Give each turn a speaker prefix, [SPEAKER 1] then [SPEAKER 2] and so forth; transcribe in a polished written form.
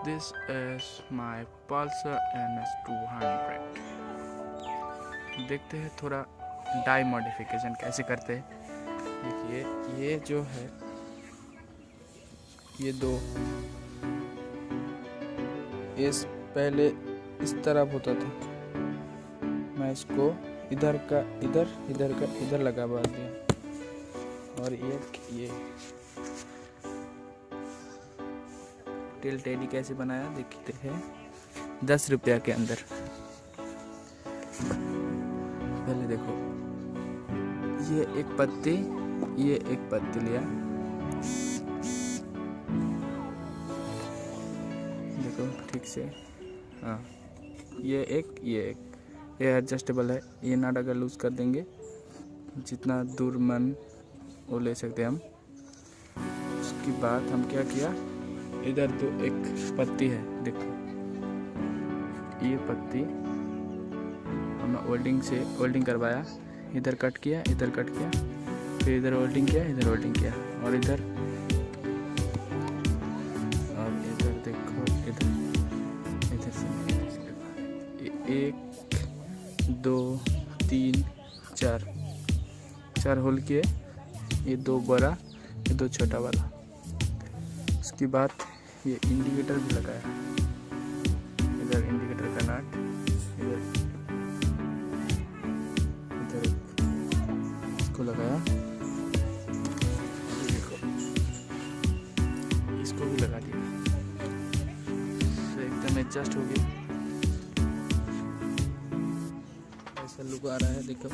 [SPEAKER 1] This is my Pulsar ns200। देखते हैं थोड़ा डाई मॉडिफिकेशन कैसे करते हैं। देखिए ये जो है ये दो इस पहले इस तरफ होता था, मैं इसको इधर का इधर, इधर का इधर लगा दिया। और ये टेल टेडी कैसे बनाया देखते हैं 10 रुपया के अंदर। पहले देखो ये एक पत्ती लिया, देखो ठीक से। हाँ ये एक ये एडजस्टेबल है, ये नट अगर लूज कर देंगे जितना दूर मन वो ले सकते हैं हम। उसके बाद हम क्या किया, इधर तो एक पत्ती है, देखो ये पत्ती हमने वेल्डिंग करवाया, इधर कट किया, फिर इधर वेल्डिंग किया, और इधर देखो इधर से 1 2 3 4 होल किए, ये 2 बड़ा, ये 2 छोटा वाला। उसके बाद ये इंडिकेटर भी लगाया, इधर इंडिकेटर का नट, इधर इसको लगाया, देखो इसको भी लगा दिया, तो एकदम एडजस्ट हो गया। ऐसा लुक आ रहा है, देखो।